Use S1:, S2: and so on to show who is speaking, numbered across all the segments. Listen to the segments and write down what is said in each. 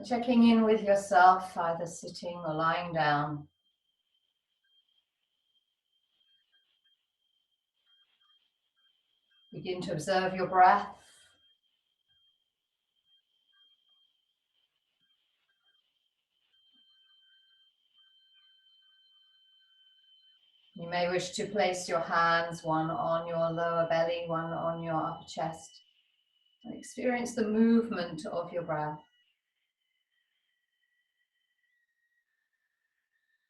S1: checking in with yourself, either sitting or lying down. Begin to observe your breath. You may wish to place your hands, one on your lower belly, one on your upper chest, and experience the movement of your breath.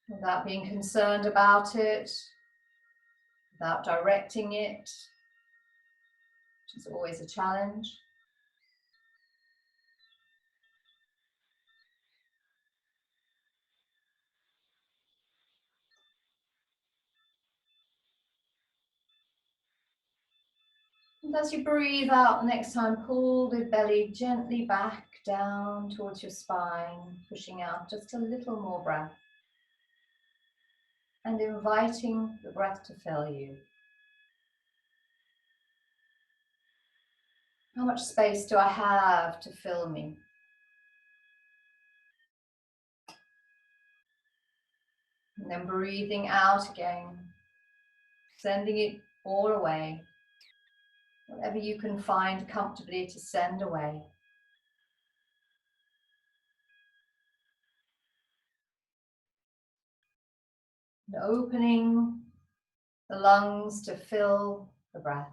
S1: Without being concerned about it, without directing it, which is always a challenge. And as you breathe out next time, pull the belly gently back down towards your spine, pushing out just a little more breath and inviting the breath to fill you. How much space do I have to fill me? And then breathing out again, sending it all away. Whatever you can find comfortably to send away. And opening the lungs to fill the breath.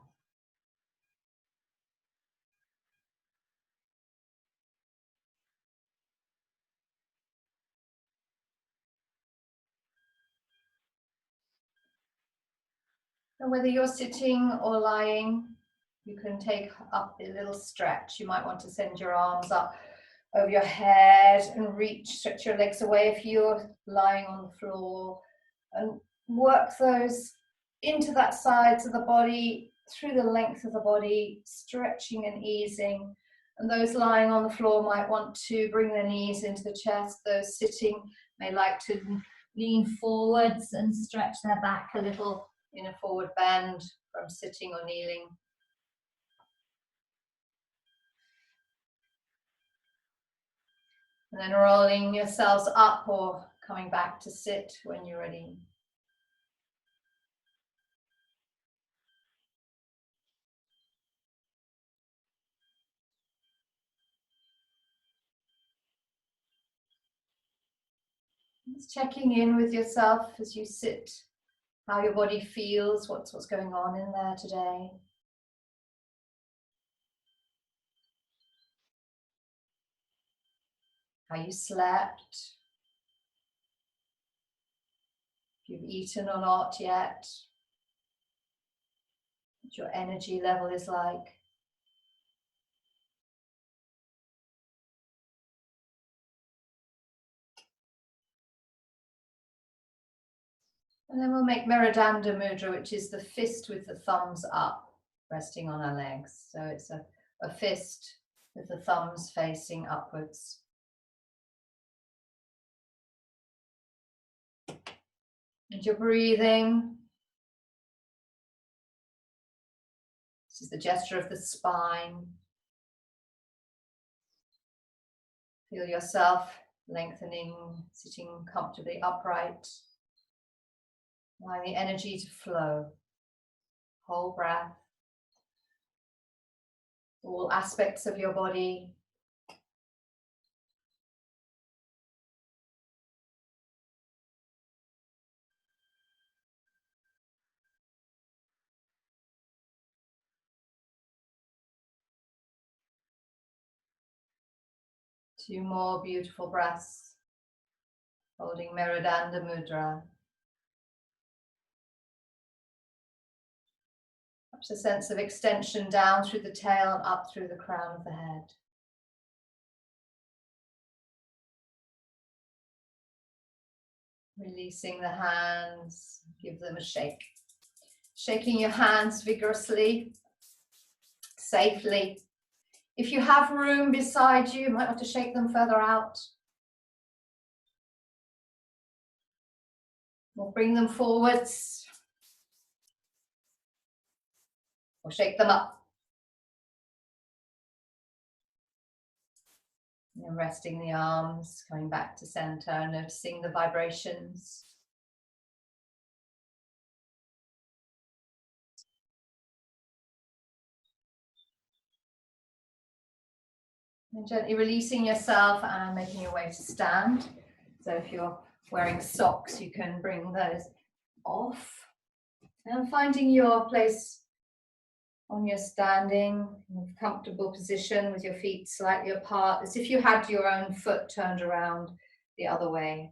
S1: And whether you're sitting or lying, you can take up a little stretch. You might want to send your arms up over your head and stretch your legs away if you're lying on the floor, and work those into that sides of the body, through the length of the body, stretching and easing. And those lying on the floor might want to bring their knees into the chest. Those sitting may like to lean forwards and stretch their back a little in a forward bend from sitting or kneeling. And then rolling yourselves up or coming back to sit when you're ready. Just checking in with yourself as you sit, how your body feels, what's going on in there today. How you slept, if you've eaten or not yet, what your energy level is like. And then we'll make Meridanda Mudra, which is the fist with the thumbs up, resting on our legs. So it's a fist with the thumbs facing upwards. And you're breathing. This is the gesture of the spine. Feel yourself lengthening, sitting comfortably upright. Allowing the energy to flow. Whole breath. All aspects of your body. Two more beautiful breaths. Holding Meridanda Mudra. Perhaps a sense of extension down through the tail and up through the crown of the head. Releasing the hands, give them a shake. Shaking your hands vigorously, safely. If you have room beside you, you might want to shake them further out. Or bring them forwards. Or shake them up. And resting the arms, coming back to center, noticing the vibrations. And gently releasing yourself and making your way to stand. So if you're wearing socks, you can bring those off. And finding your place on your standing, comfortable position with your feet slightly apart, as if you had your own foot turned around the other way.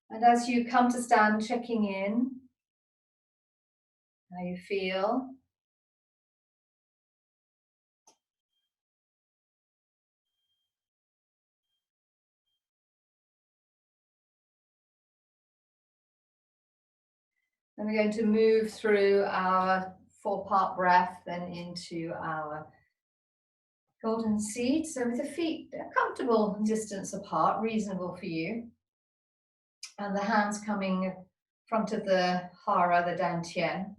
S1: And as you come to stand, checking in, how you feel. And we're going to move through our 4-part breath, then into our golden seed. So with the feet a comfortable distance apart, reasonable for you. And the hands coming in front of the hara, the dantian.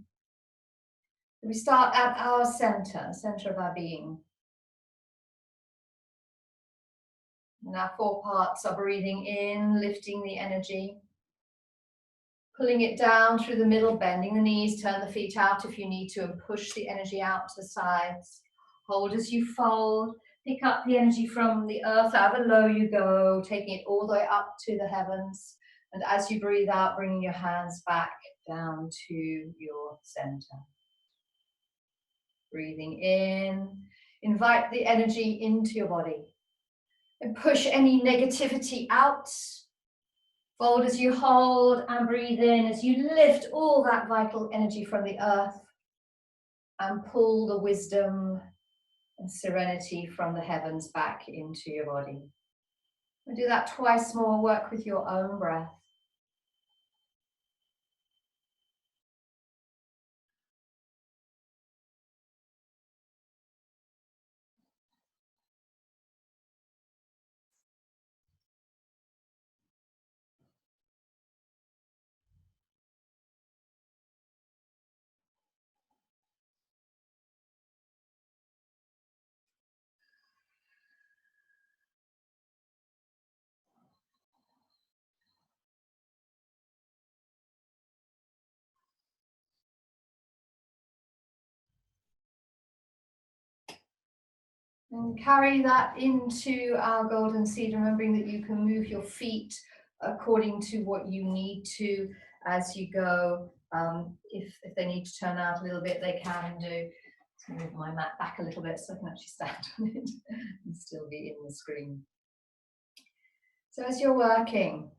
S1: We start at our center of our being. And our 4 parts are breathing in, lifting the energy. Pulling it down through the middle, bending the knees, turn the feet out if you need to, and push the energy out to the sides. Hold as you fold. Pick up the energy from the earth, however low you go, taking it all the way up to the heavens. And as you breathe out, bringing your hands back down to your center. Breathing in, invite the energy into your body. And push any negativity out. Fold as you hold and breathe in as you lift all that vital energy from the earth and pull the wisdom and serenity from the heavens back into your body. And do that twice more, work with your own breath. And carry that into our golden seed, remembering that you can move your feet according to what you need to as you go. If they need to turn out a little bit, they can do. Let's move my mat back a little bit so I can actually stand on it and still be in the screen. So as you're working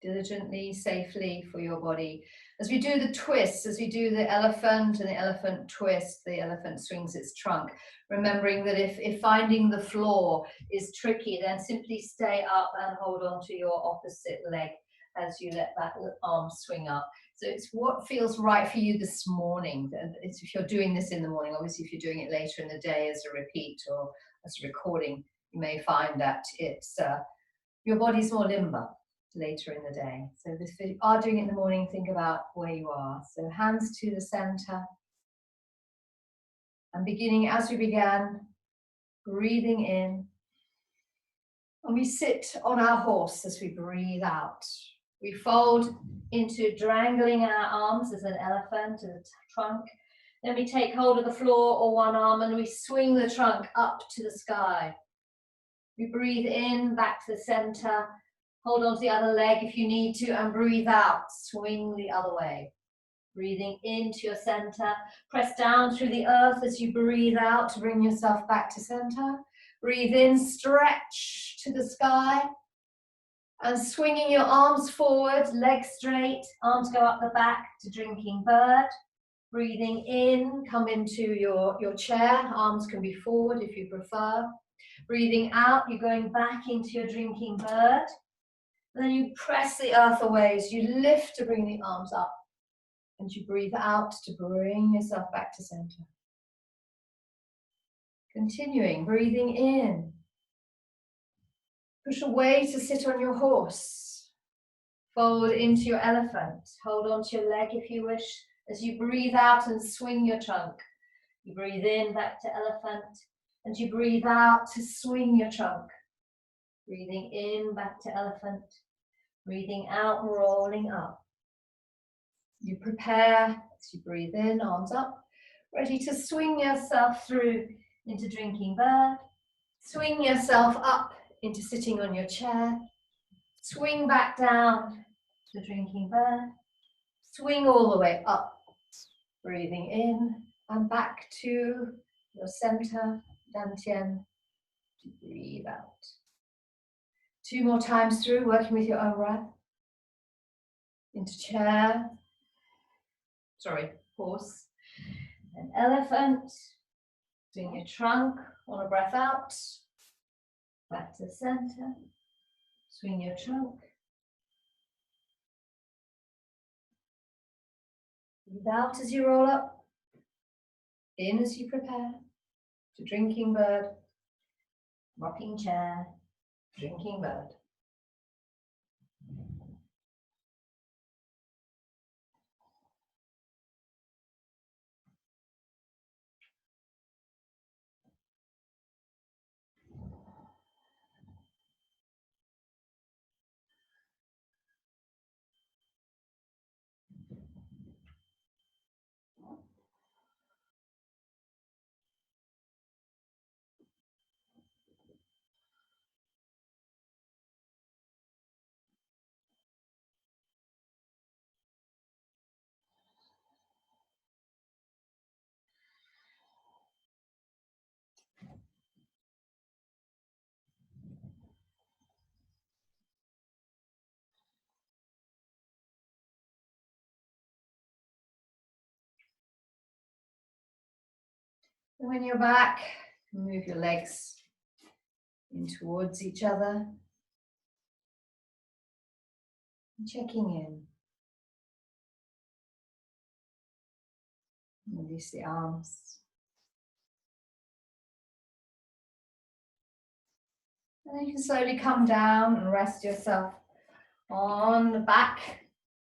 S1: diligently, safely for your body, as we do the twists, as we do the elephant and the elephant twist, the elephant swings its trunk, remembering that if finding the floor is tricky, then simply stay up and hold on to your opposite leg as you let that arm swing up. So it's what feels right for you this morning. It's if you're doing this in the morning, obviously if you're doing it later in the day as a repeat or as a recording, you may find that it's your body's more limber later in the day. So if you are doing it in the morning, think about where you are. So hands to the center. And beginning as we began, breathing in. And we sit on our horse as we breathe out. We fold into dangling our arms as an elephant, as a trunk. Then we take hold of the floor or one arm and we swing the trunk up to the sky. We breathe in, back to the center. Hold on to the other leg if you need to, and breathe out, swing the other way. Breathing into your center, press down through the earth as you breathe out to bring yourself back to center. Breathe in, stretch to the sky, and swinging your arms forward, legs straight, arms go up the back to drinking bird. Breathing in, come into your chair, arms can be forward if you prefer. Breathing out, you're going back into your drinking bird. And then you press the earth away as you lift to bring the arms up. And you breathe out to bring yourself back to center. Continuing, breathing in. Push away to sit on your horse. Fold into your elephant. Hold on to your leg if you wish. As you breathe out and swing your trunk. You breathe in back to elephant. And you breathe out to swing your trunk. Breathing in, back to elephant. Breathing out, rolling up. You prepare as you breathe in, arms up, ready to swing yourself through into drinking bird. Swing yourself up into sitting on your chair. Swing back down to drinking bird. Swing all the way up, breathing in and back to your center, dantian, to breathe out. 2 more times through, working with your own breath. Into chair, horse, and elephant. Swing your trunk on a breath out, back to the center. Swing your trunk. Breathe out as you roll up. In as you prepare to drinking bird, rocking chair, drinking bird. And when you're back, move your legs in towards each other. And checking in. Release the arms. And then you can slowly come down and rest yourself on the back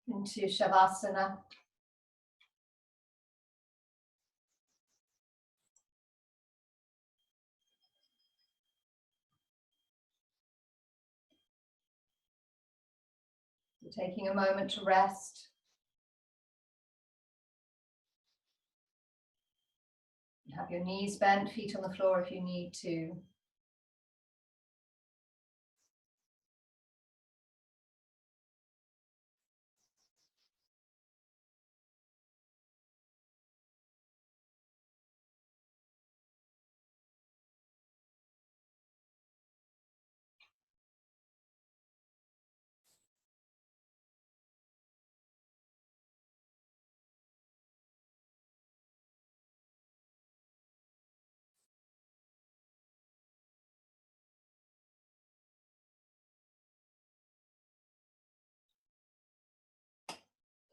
S1: into Shavasana. So taking a moment to rest. Have your knees bent, feet on the floor if you need to.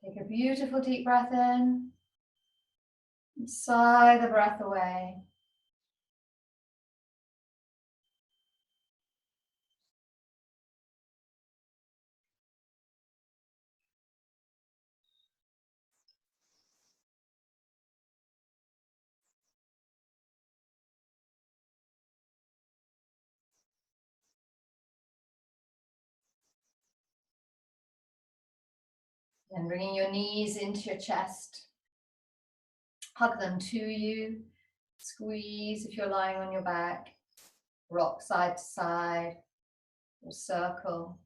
S1: Take a beautiful deep breath in. And sigh the breath away. And bringing your knees into your chest. Hug them to you. Squeeze if you're lying on your back. Rock side to side or circle.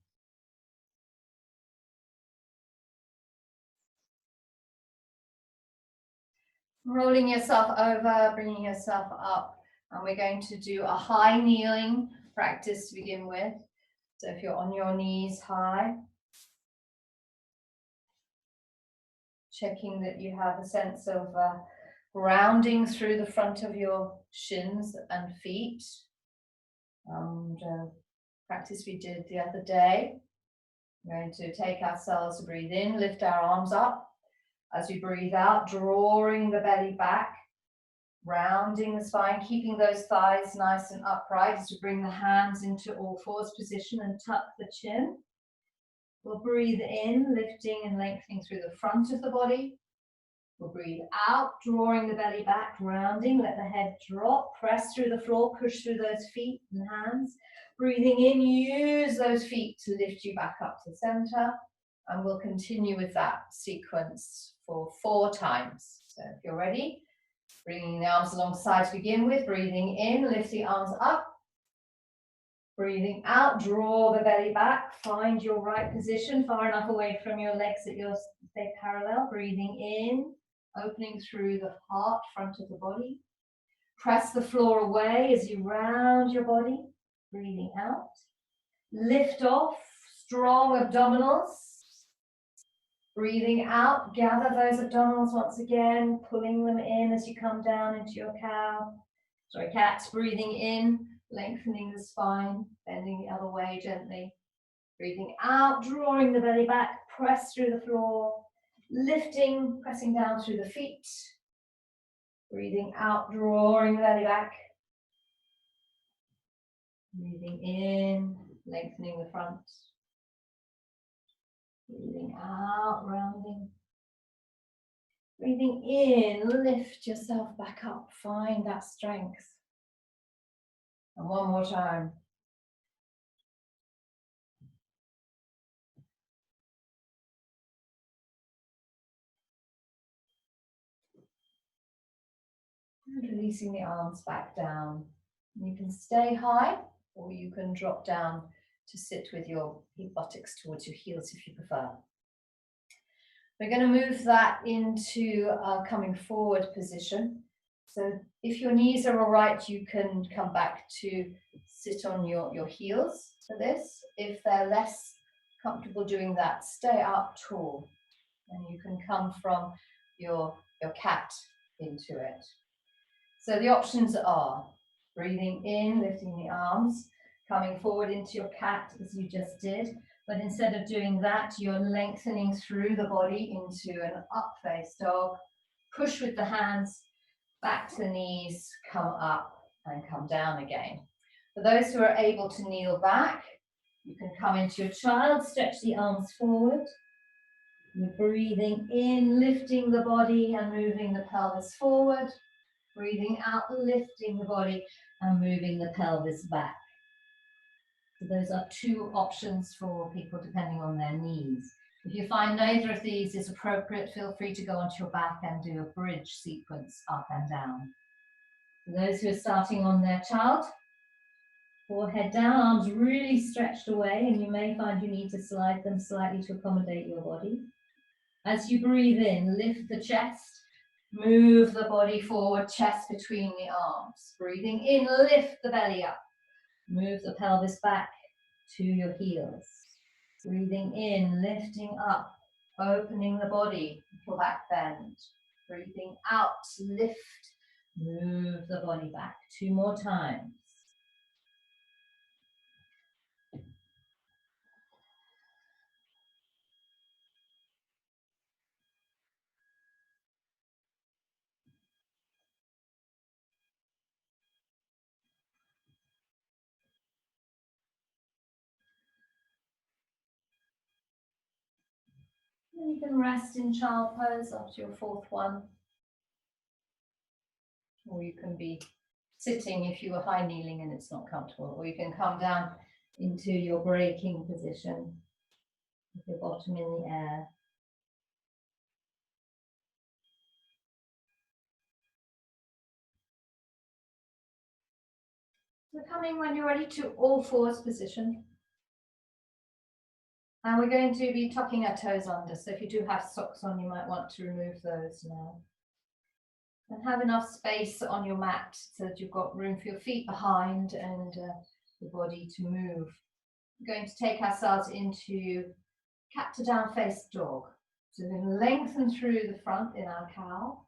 S1: Rolling yourself over, bringing yourself up. And we're going to do a high kneeling practice to begin with. So if you're on your knees high, checking that you have a sense of grounding through the front of your shins and feet. And practice we did the other day. We're going to take ourselves to breathe in, lift our arms up. As we breathe out, drawing the belly back, rounding the spine, keeping those thighs nice and upright as we bring the hands into all fours position and tuck the chin. We'll breathe in, lifting and lengthening through the front of the body. We'll breathe out, drawing the belly back, rounding, let the head drop, press through the floor, push through those feet and hands. Breathing in, use those feet to lift you back up to center. And we'll continue with that sequence for 4 times. So if you're ready, bringing the arms alongside to begin with, breathing in, lift the arms up. Breathing out, draw the belly back, find your right position far enough away from your legs that you'll stay parallel. Breathing in, opening through the heart, front of the body. Press the floor away as you round your body. Breathing out. Lift off, strong abdominals. Breathing out, gather those abdominals once again, pulling them in as you come down into your cat. Breathing in, lengthening the spine, bending the other way gently. Breathing out, drawing the belly back, press through the floor, lifting, pressing down through the feet. Breathing out, drawing the belly back. Breathing in, lengthening the front. Breathing out, rounding. Breathing in, lift yourself back up, find that strength. And one more time. And releasing the arms back down. You can stay high or you can drop down to sit with your buttocks towards your heels if you prefer. We're going to move that into a coming forward position. So if your knees are all right, you can come back to sit on your heels for this. If they're less comfortable doing that, stay up tall. And you can come from your cat into it. So the options are breathing in, lifting the arms, coming forward into your cat as you just did. But instead of doing that, you're lengthening through the body into an up face dog. Push with the hands, back to the knees, come up and come down again. For those who are able to kneel back, you can come into your child, stretch the arms forward. You're breathing in, lifting the body and moving the pelvis forward. Breathing out, lifting the body and moving the pelvis back. So those are 2 options for people depending on their needs. If you find neither of these is appropriate, feel free to go onto your back and do a bridge sequence up and down. For those who are starting on their child, forehead down, arms really stretched away, and you may find you need to slide them slightly to accommodate your body. As you breathe in, lift the chest, move the body forward, chest between the arms. Breathing in, lift the belly up. Move the pelvis back to your heels. Breathing in, lifting up, opening the body for back bend. Breathing out, lift, move the body back. 2 more times. And you can rest in child pose after your 4th one. Or you can be sitting if you are high kneeling and it's not comfortable. Or you can come down into your breaking position with your bottom in the air. We're coming, when you're ready, to all 4s position. And we're going to be tucking our toes under. So if you do have socks on, you might want to remove those now. And have enough space on your mat so that you've got room for your feet behind and the body to move. We're going to take ourselves into cat to down face dog. So we're going to lengthen through the front in our cow.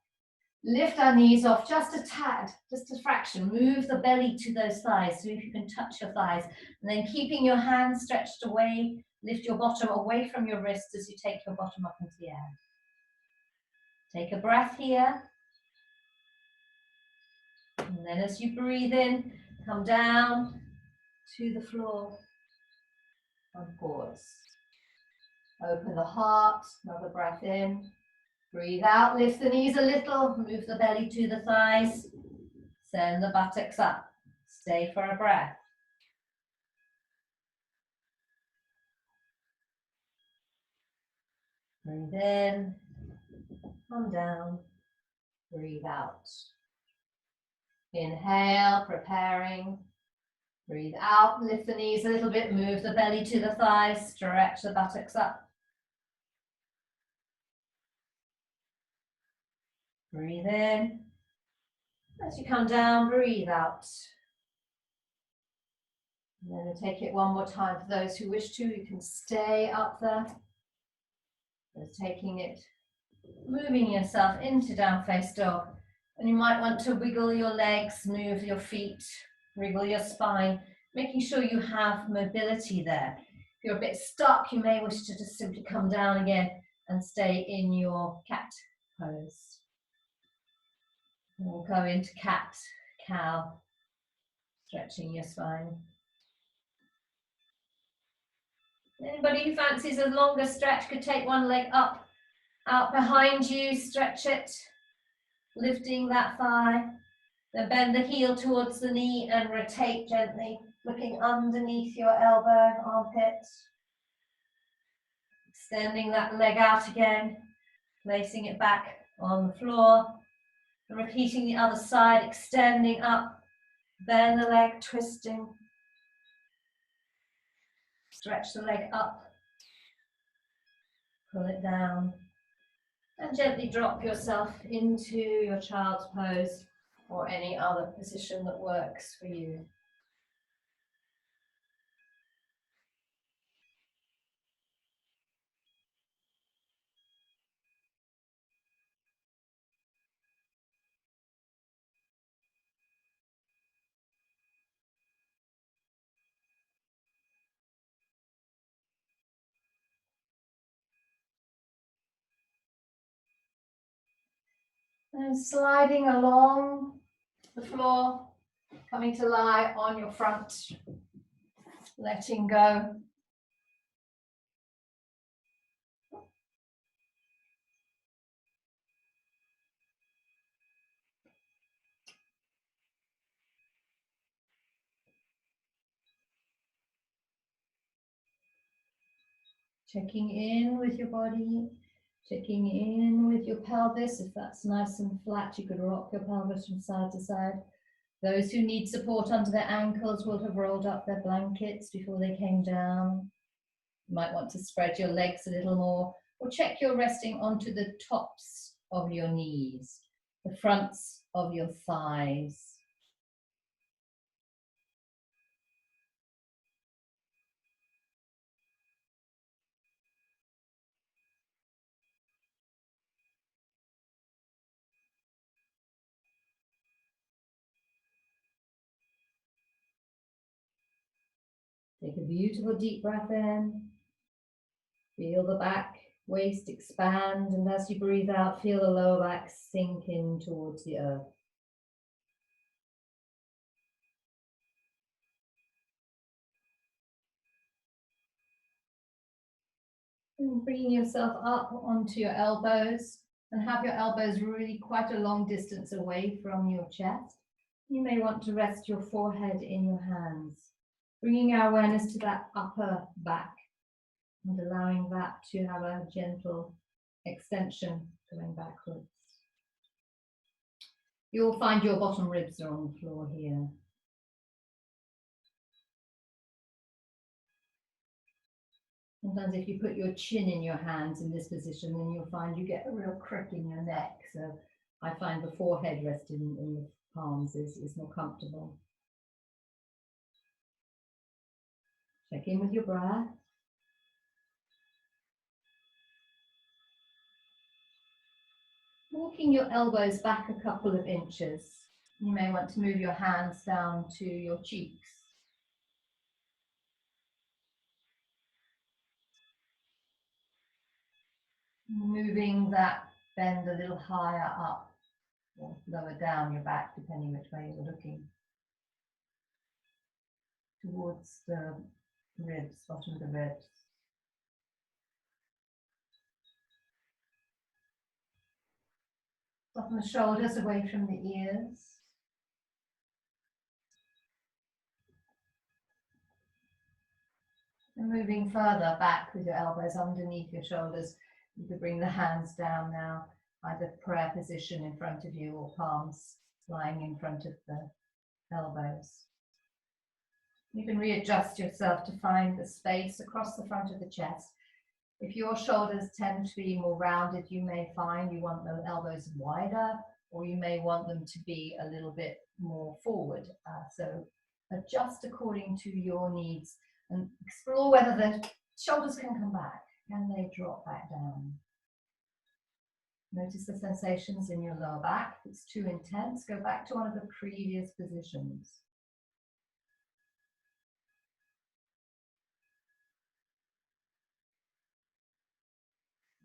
S1: Lift our knees off just a tad, just a fraction. Move the belly to those thighs, so if you can touch your thighs. And then keeping your hands stretched away, lift your bottom away from your wrist as you take your bottom up into the air. Take a breath here. And then as you breathe in, come down to the floor and pause. Open the heart, another breath in. Breathe out, lift the knees a little, move the belly to the thighs, send the buttocks up. Stay for a breath. Breathe in, come down, breathe out. Inhale, preparing. Breathe out, lift the knees a little bit, move the belly to the thighs, stretch the buttocks up. Breathe in. As you come down, breathe out. And then we'll take it one more time for those who wish to. You can stay up there. Just taking it, moving yourself into down face dog. And you might want to wiggle your legs, move your feet, wriggle your spine, making sure you have mobility there. If you're a bit stuck, you may wish to just simply come down again and stay in your cat pose. We'll go into cat, cow, stretching your spine. Anybody who fancies a longer stretch could take one leg up, out behind you, stretch it, lifting that thigh. Then bend the heel towards the knee and rotate gently, looking underneath your elbow, armpit. Extending that leg out again, placing it back on the floor. And repeating the other side, extending up, bend the leg, twisting. Stretch the leg up, pull it down, and gently drop yourself into your child's pose or any other position that works for you. And sliding along the floor, coming to lie on your front, letting go. Checking in with your body, checking in with your pelvis. If that's nice and flat, you could rock your pelvis from side to side. Those who need support under their ankles will have rolled up their blankets before they came down. You might want to spread your legs a little more, or check you're resting onto the tops of your knees, the fronts of your thighs. Take a beautiful deep breath in. Feel the back, waist expand, and as you breathe out, feel the lower back sink in towards the earth. And bringing yourself up onto your elbows, and have your elbows really quite a long distance away from your chest. You may want to rest your forehead in your hands, bringing our awareness to that upper back and allowing that to have a gentle extension going backwards. You'll find your bottom ribs are on the floor here. Sometimes if you put your chin in your hands in this position, then you'll find you get a real crick in your neck. So I find the forehead rested in the palms is more comfortable. Check in with your breath. Walking your elbows back a couple of inches. You may want to move your hands down to your cheeks. Moving that bend a little higher up or lower down your back, depending which way you're looking. Towards the ribs, bottom of the ribs. from the shoulders, away from the ears. And moving further back with your elbows underneath your shoulders, you could bring the hands down now, either prayer position in front of you or palms lying in front of the elbows. You can readjust yourself to find the space across the front of the chest. If your shoulders tend to be more rounded, you may find you want the elbows wider, or you may want them to be a little bit more forward. So adjust according to your needs and explore whether the shoulders can come back. Can they drop back down? Notice the sensations in your lower back. If it's too intense, go back to one of the previous positions.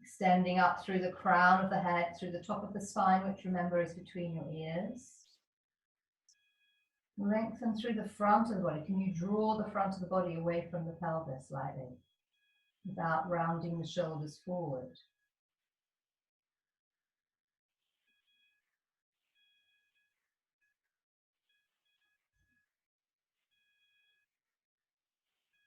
S1: Extending up through the crown of the head, through the top of the spine, which remember is between your ears. Lengthen through the front of the body. Can you draw the front of the body away from the pelvis slightly without rounding the shoulders forward?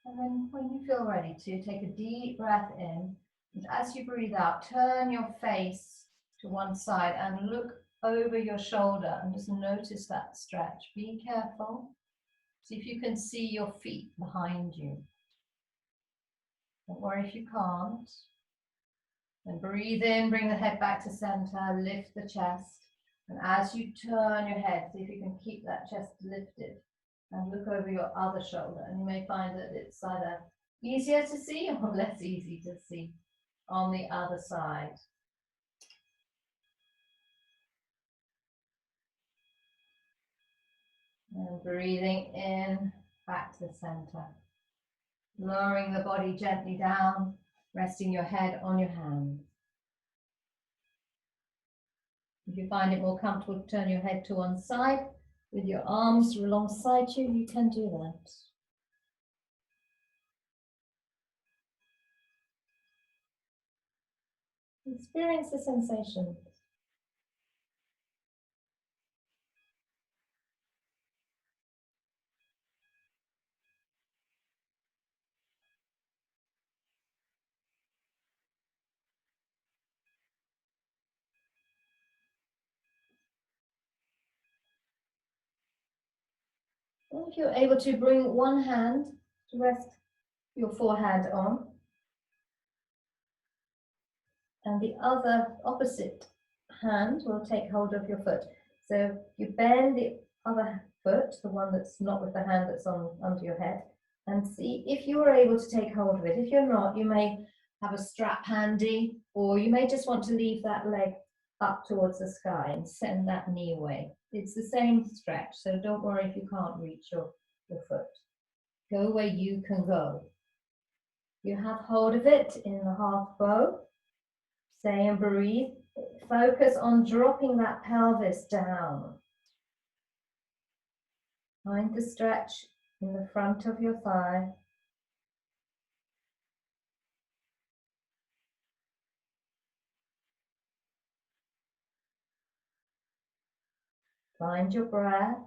S1: And then when you feel ready to, take a deep breath in, and as you breathe out, turn your face to one side and look over your shoulder and just notice that stretch. Be careful. See if you can see your feet behind you. Don't worry if you can't. And breathe in, bring the head back to center, lift the chest. And as you turn your head, see if you can keep that chest lifted and look over your other shoulder. And you may find that it's either easier to see or less easy to see on the other side. And breathing in, back to the center. Lowering the body gently down, resting your head on your hands. If you find it more comfortable to turn your head to one side with your arms alongside you, you can do that. Experience the sensations. And if you're able to, bring one hand to rest your forehand on, and the other opposite hand will take hold of your foot. So you bend the other foot, the one that's not with the hand that's on under your head, and see if you are able to take hold of it. If you're not, you may have a strap handy, or you may just want to leave that leg up towards the sky and send that knee away. It's the same stretch, so don't worry if you can't reach your foot. Go where you can go. You have hold of it in the half bow. Stay and breathe. Focus on dropping that pelvis down. Find the stretch in the front of your thigh. Find your breath.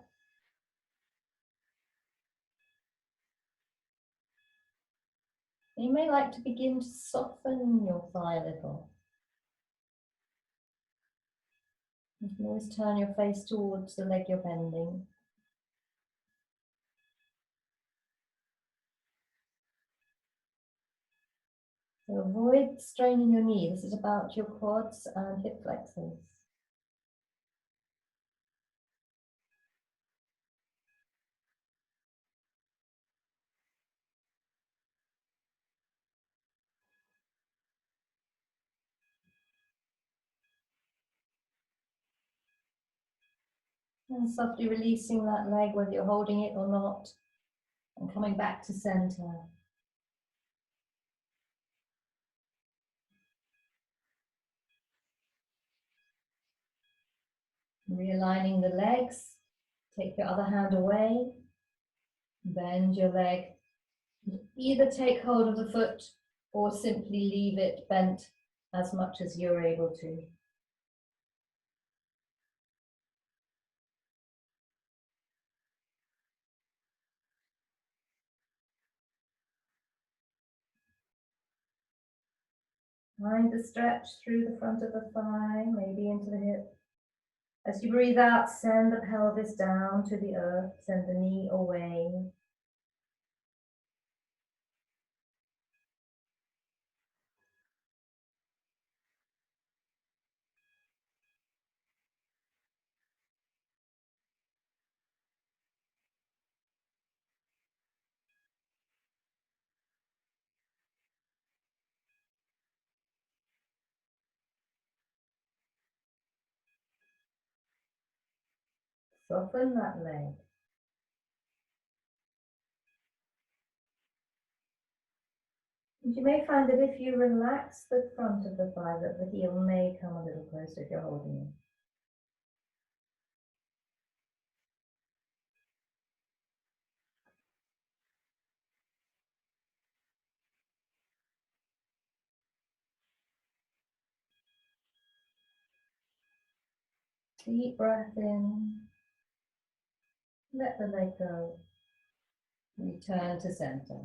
S1: You may like to begin to soften your thigh a little. You can always turn your face towards the leg you're bending. So avoid straining your knee. This is about your quads and hip flexors. And softly releasing that leg, whether you're holding it or not, and coming back to center. Realigning the legs, take your other hand away, bend your leg. Either take hold of the foot or simply leave it bent as much as you're able to. Find the stretch through the front of the thigh, maybe into the hip. As you breathe out, send the pelvis down to the earth, send the knee away. Soften that leg. And you may find that if you relax the front of the thigh, that the heel may come a little closer if you're holding it. Deep breath in. Let the leg go. Return to center.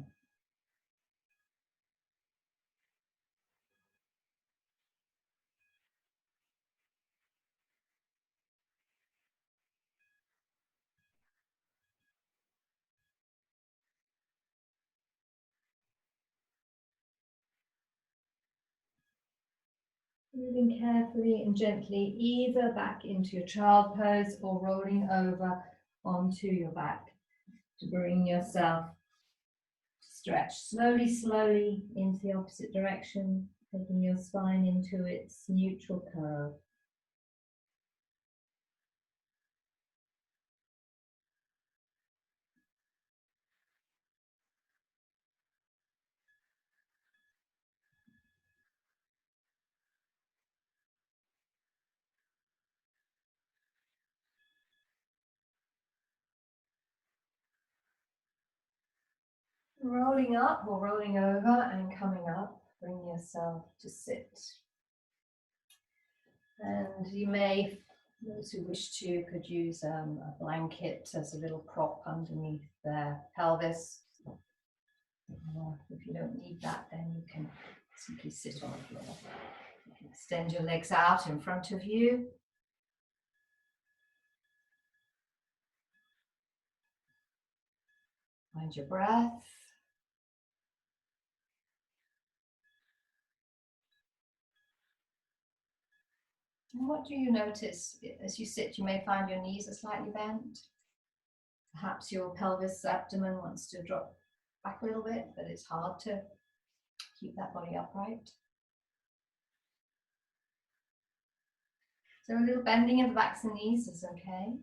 S1: Moving carefully and gently either back into your child pose or rolling over onto your back to bring yourself to stretch slowly into the opposite direction, taking your spine into its neutral curve. Rolling up or rolling over and coming up, bring yourself to sit. And you may, those who wish to, could use a blanket as a little prop underneath their pelvis. Or if you don't need that, then you can simply sit on the floor. You can extend your legs out in front of you. Find your breath. And what do you notice as you sit? You may find your knees are slightly bent. Perhaps your pelvis, abdomen wants to drop back a little bit, but it's hard to keep that body upright. So a little bending of the backs and knees is okay.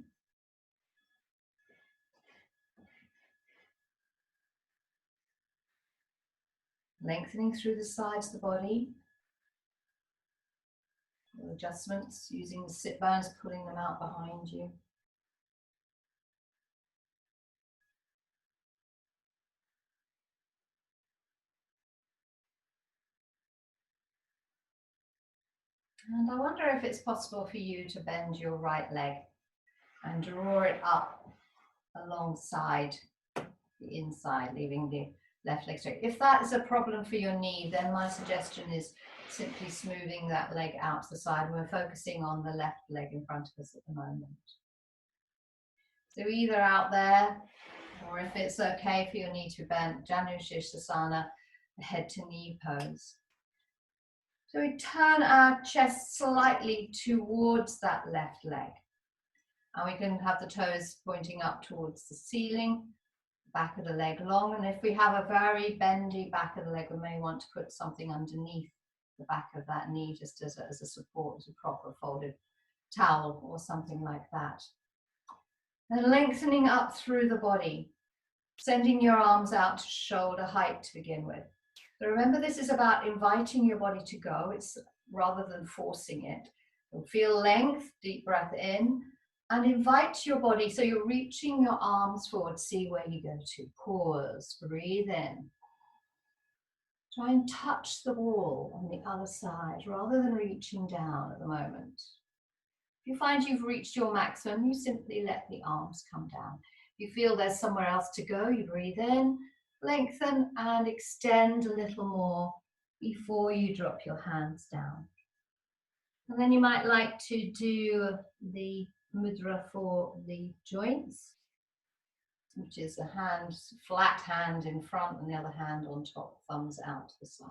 S1: Lengthening through the sides of the body. Little adjustments using the sit bones, pulling them out behind you. And I wonder if it's possible for you to bend your right leg and draw it up alongside the inside, leaving the left leg straight. If that is a problem for your knee, then my suggestion is simply smoothing that leg out to the side. We're focusing on the left leg in front of us at the moment. So either out there, or if it's okay for your knee to bend, Janu Shavasana, head to knee pose. So we turn our chest slightly towards that left leg. And we can have the toes pointing up towards the ceiling, back of the leg long. And if we have a very bendy back of the leg, we may want to put something underneath the back of that knee, just as a support, as a proper folded towel or something like that. And lengthening up through the body, sending your arms out to shoulder height to begin with. So remember, this is about inviting your body to go. It's rather than forcing it. You'll feel length, deep breath in, and invite your body. So you're reaching your arms forward. See where you go to. Pause, breathe in. Try and touch the wall on the other side rather than reaching down at the moment. If you find you've reached your maximum, you simply let the arms come down. If you feel there's somewhere else to go, you breathe in, lengthen and extend a little more before you drop your hands down. And then you might like to do the mudra for the joints, which is a hand, flat hand in front and the other hand on top, thumbs out to the side.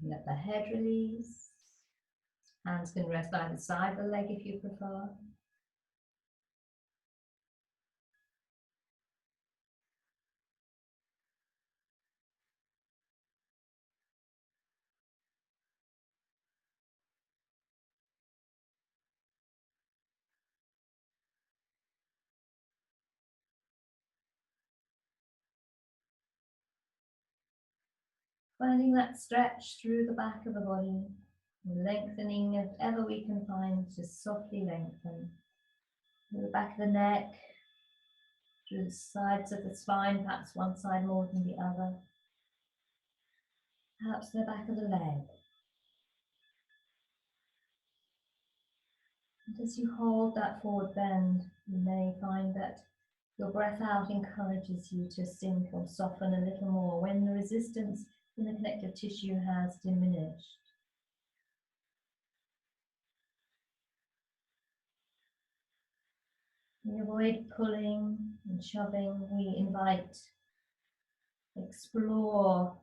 S1: Let the head release. Hands can rest either side of the leg if you prefer. Finding that stretch through the back of the body, lengthening if ever we can find, just softly lengthen. Through the back of the neck, through the sides of the spine, perhaps one side more than the other. Perhaps the back of the leg. And as you hold that forward bend, you may find that your breath out encourages you to sink or soften a little more when the resistance in the connective tissue has diminished. We avoid pulling and shoving. We invite, explore,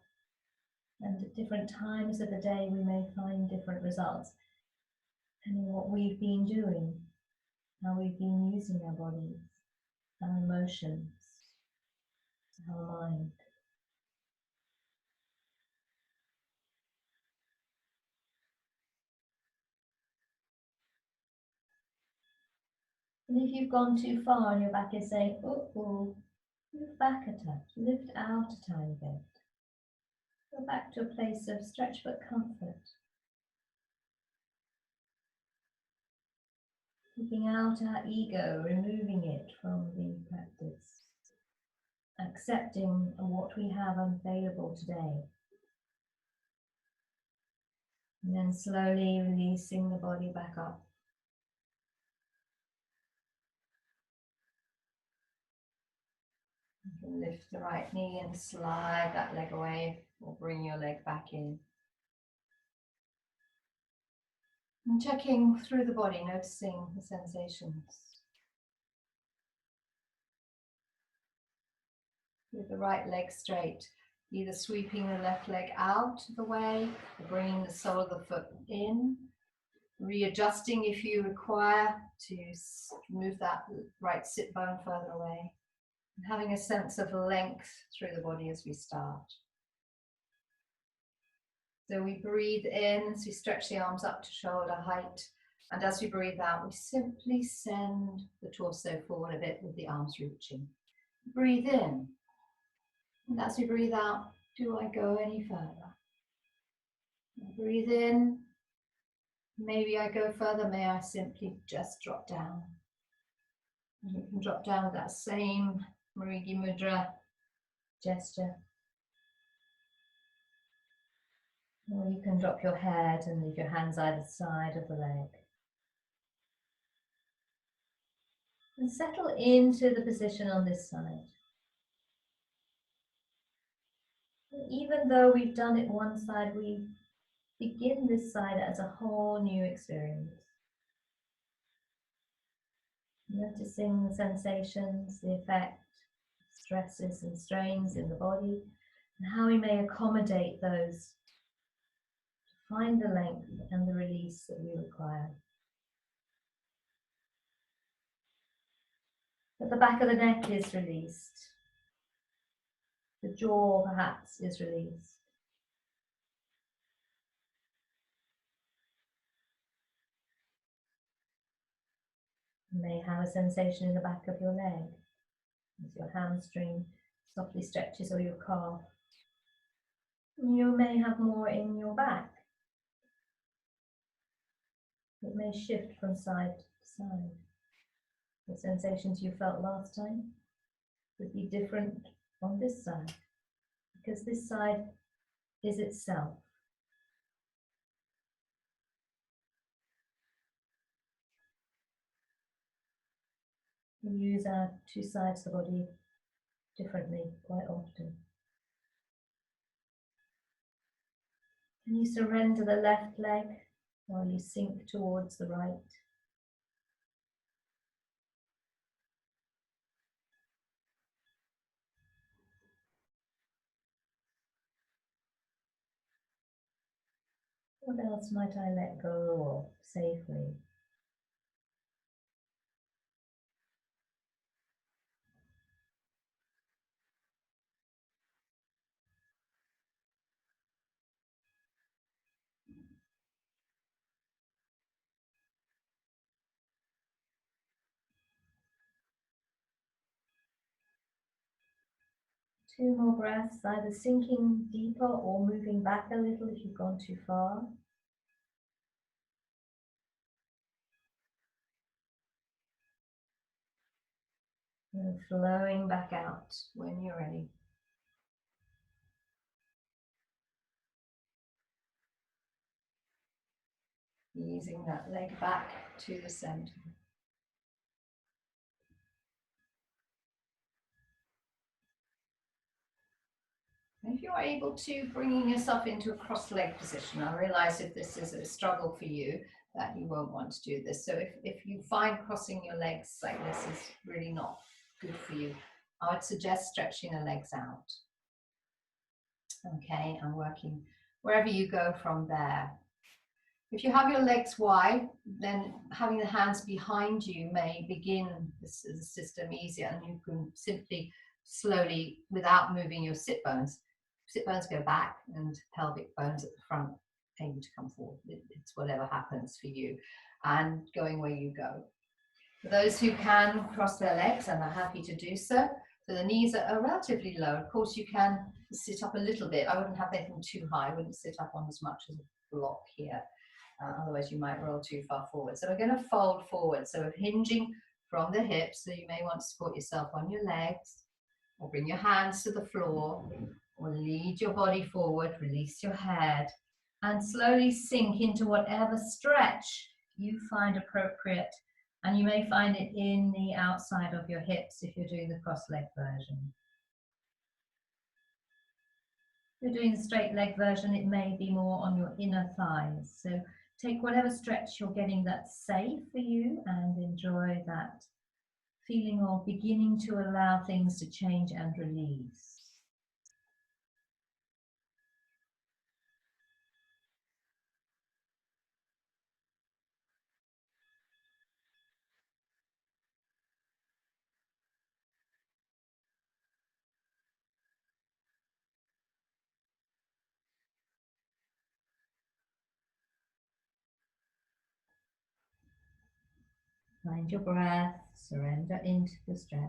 S1: and at different times of the day we may find different results, depending on what we've been doing, how we've been using our bodies, our emotions, our mind. And if you've gone too far and your back is saying, oh, move back a touch, lift out a tiny bit. Go back to a place of stretch but comfort. Taking out our ego, removing it from the practice. Accepting what we have available today. And then slowly releasing the body back up. You can lift the right knee and slide that leg away, or bring your leg back in. And checking through the body, noticing the sensations. With the right leg straight, either sweeping the left leg out of the way, or bringing the sole of the foot in, readjusting if you require to move that right sit bone further away. Having a sense of length through the body as we start. So we breathe in as we stretch the arms up to shoulder height, and as we breathe out, we simply send the torso forward a bit with the arms reaching. Breathe in, and as we breathe out, do I go any further? Breathe in, maybe I go further, may I simply just drop down? And you can drop down with that same Marigi Mudra gesture. Or you can drop your head and leave your hands either side of the leg. And settle into the position on this side. Even though we've done it one side, we begin this side as a whole new experience. Noticing the sensations, the effect, stresses and strains in the body, and how we may accommodate those to find the length and the release that we require. But the back of the neck is released. The jaw perhaps is released. You may have a sensation in the back of your leg as your hamstring softly stretches or your calf. You may have more in your back. It may shift from side to side. The sensations you felt last time would be different on this side, because this side is itself. We use our two sides of the body differently quite often. Can you surrender the left leg while you sink towards the right? What else might I let go of safely? Two more breaths, either sinking deeper or moving back a little if you've gone too far. And flowing back out when you're ready. Easing that leg back to the center. If you're able to, bringing yourself into a cross-leg position. I realize if this is a struggle for you, that you won't want to do this. So if you find crossing your legs like this is really not good for you, I would suggest stretching the legs out. Okay, and working wherever you go from there. If you have your legs wide, then having the hands behind you may begin the system easier, and you can simply slowly, without moving your sit bones go back and pelvic bones at the front aim to come forward. It's whatever happens for you and going where you go. For those who can cross their legs and are happy to do so, so the knees are relatively low. Of course, you can sit up a little bit. I wouldn't have anything too high. I wouldn't sit up on as much as a block here. Otherwise, you might roll too far forward. So we're going to fold forward. So hinging from the hips. So you may want to support yourself on your legs, or bring your hands to the floor, or lead your body forward, release your head, and slowly sink into whatever stretch you find appropriate. And you may find it in the outside of your hips if you're doing the cross-leg version. If you're doing the straight leg version, it may be more on your inner thighs. So take whatever stretch you're getting that's safe for you and enjoy that feeling of beginning to allow things to change and release. Find your breath, surrender into the stretch.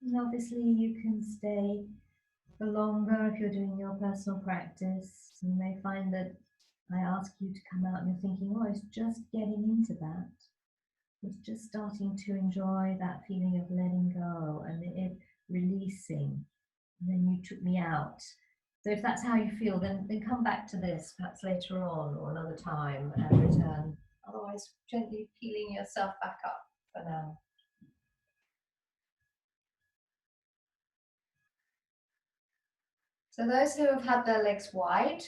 S1: And obviously you can stay for longer if you're doing your personal practice. You may find that I ask you to come out and you're thinking, oh, it's just getting into that. It's just starting to enjoy that feeling of letting go and it releasing. And then you took me out. So if that's how you feel, then come back to this, perhaps later on or another time, and return. Otherwise, gently peeling yourself back up for now. So those who have had their legs wide,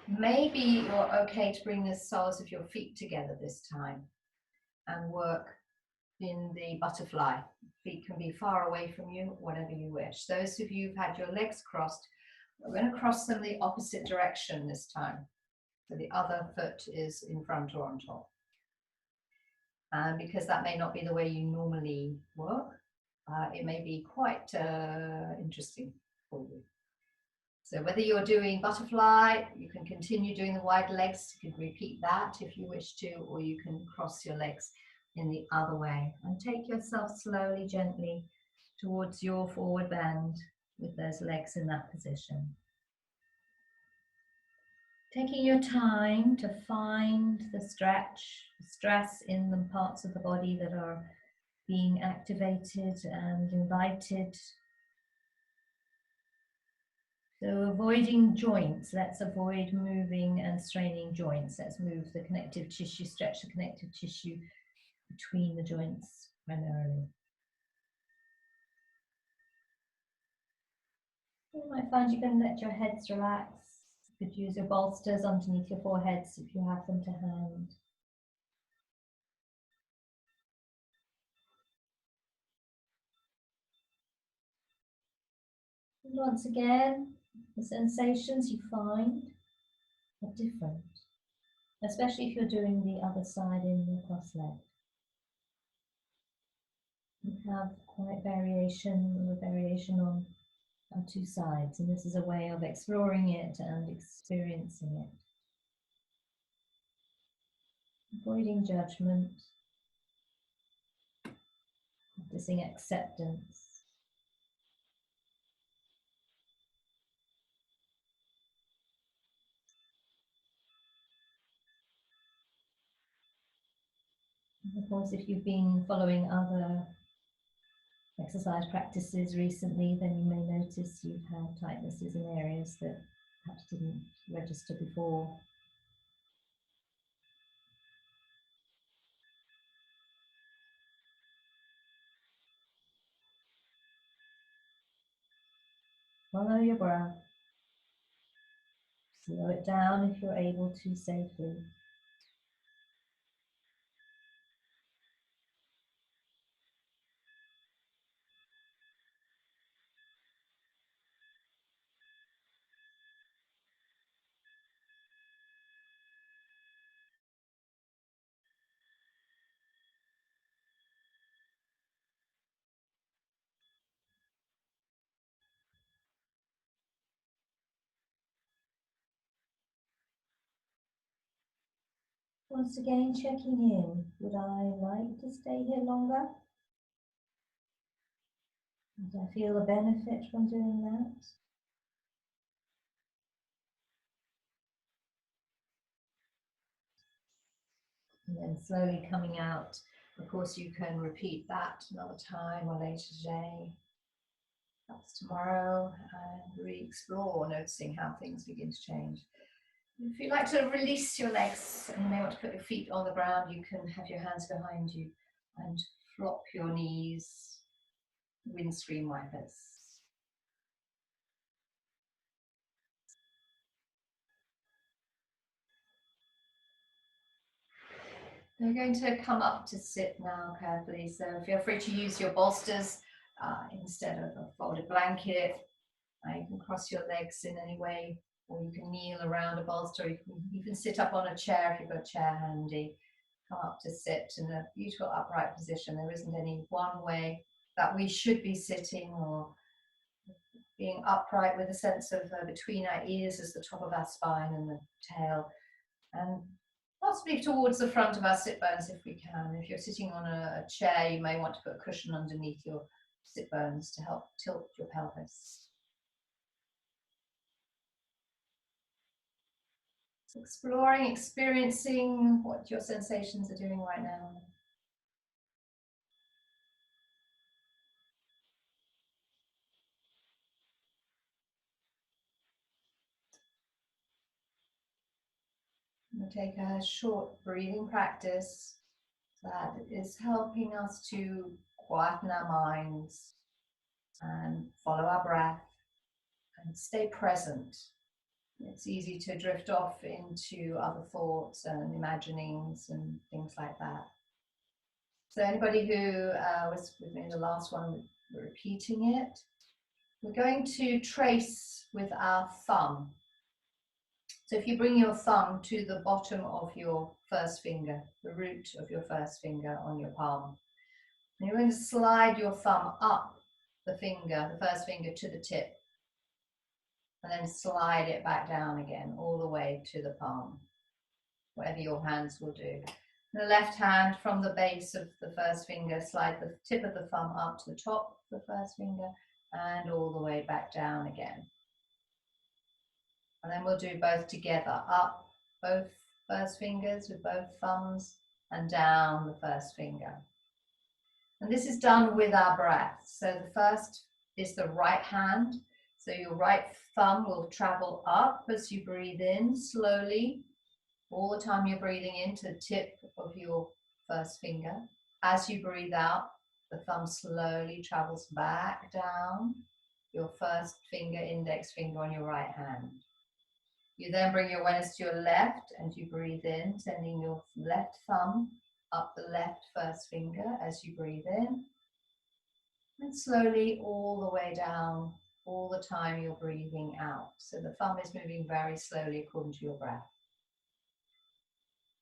S1: maybe you're okay to bring the soles of your feet together this time and work in the butterfly. Feet can be far away from you, whatever you wish. Those of you who've had your legs crossed, we're going to cross them the opposite direction this time. So the other foot is in front or on top. And because that may not be the way you normally work, it may be quite interesting for you. So whether you're doing butterfly, you can continue doing the wide legs, you can repeat that if you wish to, or you can cross your legs in the other way. And take yourself slowly, gently towards your forward bend with those legs in that position. Taking your time to find the stretch, the stress in the parts of the body that are being activated and invited. So avoiding joints, let's avoid moving and straining joints. Let's move the connective tissue, stretch the connective tissue between the joints primarily. You might find you can let your heads relax. You could use your bolsters underneath your foreheads if you have them to hand. And once again, the sensations you find are different, especially if you're doing the other side in the cross leg. You have quite variation on two sides, and this is a way of exploring it and experiencing it. Avoiding judgment, practicing acceptance. And of course, if you've been following other exercise practices recently, then you may notice you've had tightnesses in areas that perhaps didn't register before. Follow your breath. Slow it down if you're able to safely. Once again, checking in. Would I like to stay here longer? Do I feel a benefit from doing that? And then slowly coming out. Of course, you can repeat that another time or later today, perhaps tomorrow, and re-explore, noticing how things begin to change. If you like to release your legs and you may want to put your feet on the ground, you can have your hands behind you and flop your knees, windscreen wipers. We're going to come up to sit now carefully, so feel free to use your bolsters instead of a folded blanket. You can cross your legs in any way, or you can kneel around a bolster, or you can even sit up on a chair if you've got a chair handy. Come up to sit in a beautiful upright position. There isn't any one way that we should be sitting, or being upright with a sense of between our ears is the top of our spine and the tail, and possibly towards the front of our sit bones if we can. If you're sitting on a chair, you may want to put a cushion underneath your sit bones to help tilt your pelvis. Exploring, experiencing what your sensations are doing right now. We'll take a short breathing practice that is helping us to quieten our minds and follow our breath and stay present. It's easy to drift off into other thoughts and imaginings and things like that. So anybody who was with me in the last one, we're repeating it. We're going to trace with our thumb. So if you bring your thumb to the bottom of your first finger, the root of your first finger on your palm, and you're going to slide your thumb up the finger, the first finger, to the tip, and then slide it back down again, all the way to the palm, whatever your hands will do. The left hand from the base of the first finger, slide the tip of the thumb up to the top of the first finger and all the way back down again. And then we'll do both together. Up, both first fingers with both thumbs, and down the first finger. And this is done with our breath. So the first is the right hand. So your right thumb will travel up as you breathe in slowly. All the time you're breathing into the tip of your first finger. As you breathe out, the thumb slowly travels back down your first finger, index finger on your right hand. You then bring your awareness to your left and you breathe in, sending your left thumb up the left first finger as you breathe in. And slowly all the way down, all the time you're breathing out. So the thumb is moving very slowly according to your breath.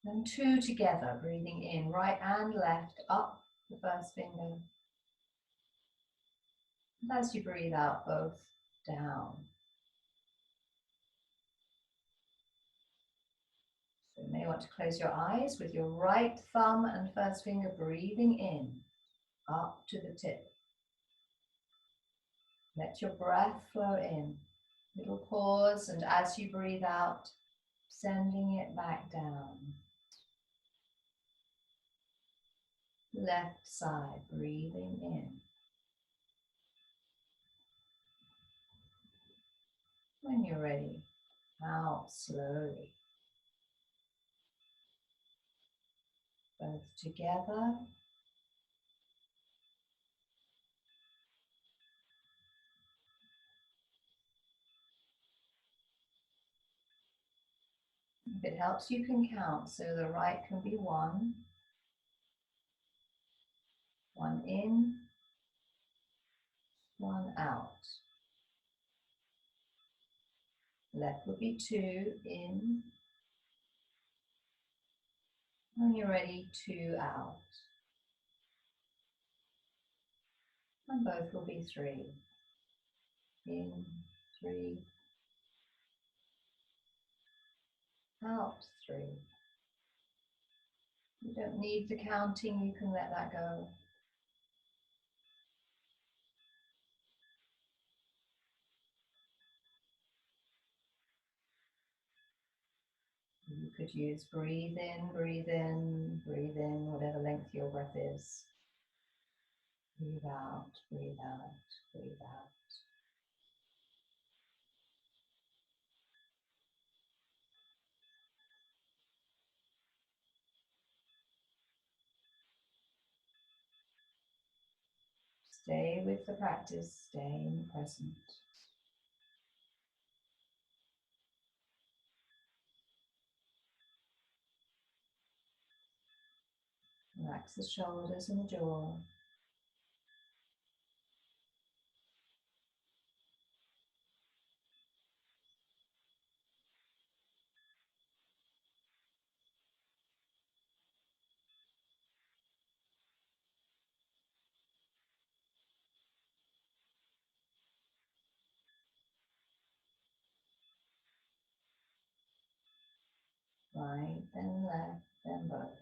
S1: Then two together, breathing in, right and left, up the first finger. And as you breathe out, both down. So you may want to close your eyes with your right thumb and first finger breathing in, up to the tip. Let your breath flow in. Little pause, and as you breathe out, sending it back down. Left side, breathing in. When you're ready, out slowly. Both together. If it helps, you can count. So the right can be one in, one out. Left will be two in. When you're ready, two out. And both will be three. In, three. Out, three. You don't need the counting, you can let that go. You could use breathe in, breathe in, breathe in, whatever length your breath is. Breathe out, breathe out, breathe out. Stay with the practice, stay in the present. Relax the shoulders and the jaw. Right, then left, then both.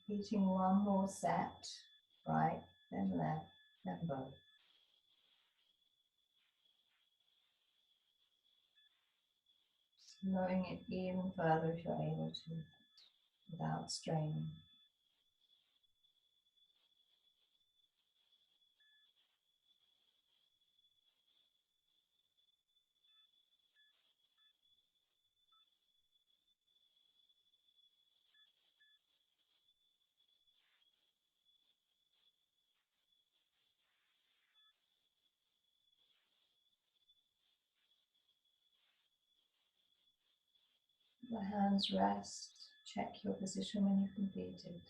S1: Repeating one more set. Right, then left, then both. Slowing it even further if you're able to, without straining. The hands rest. Check your position when you've completed.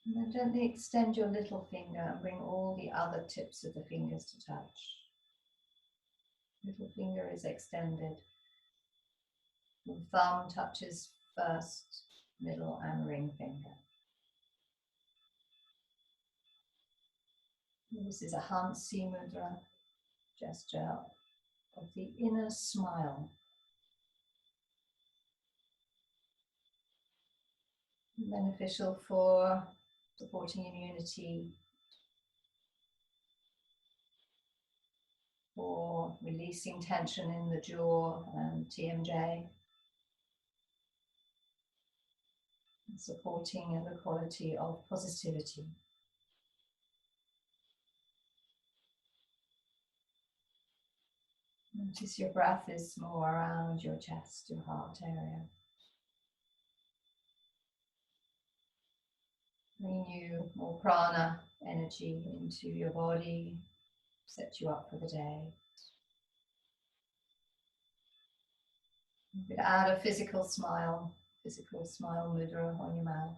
S1: And then gently extend your little finger and bring all the other tips of the fingers to touch. Little finger is extended. The thumb touches first, middle and ring finger. This is a Hansi Mudra gesture of the inner smile. Beneficial for supporting immunity, for releasing tension in the jaw and TMJ, and supporting the quality of positivity. Notice your breath is more around your chest, your heart area. Bring you more prana energy into your body, set you up for the day. You could add a physical smile mudra on your mouth.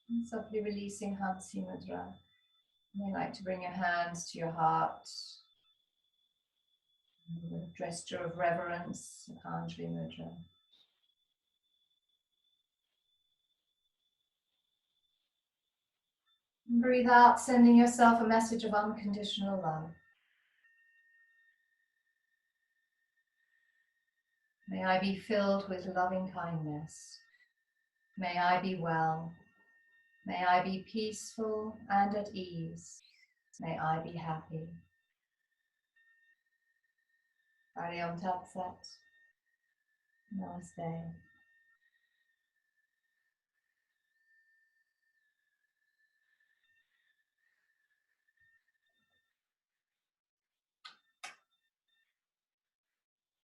S1: And softly releasing Hansi Mudra. You may like to bring your hands to your heart. A gesture of reverence, Anjali Mudra. And breathe out, sending yourself a message of unconditional love. May I be filled with loving kindness. May I be well. May I be peaceful and at ease. May I be happy. Hari Om Tat Sat. Namaste.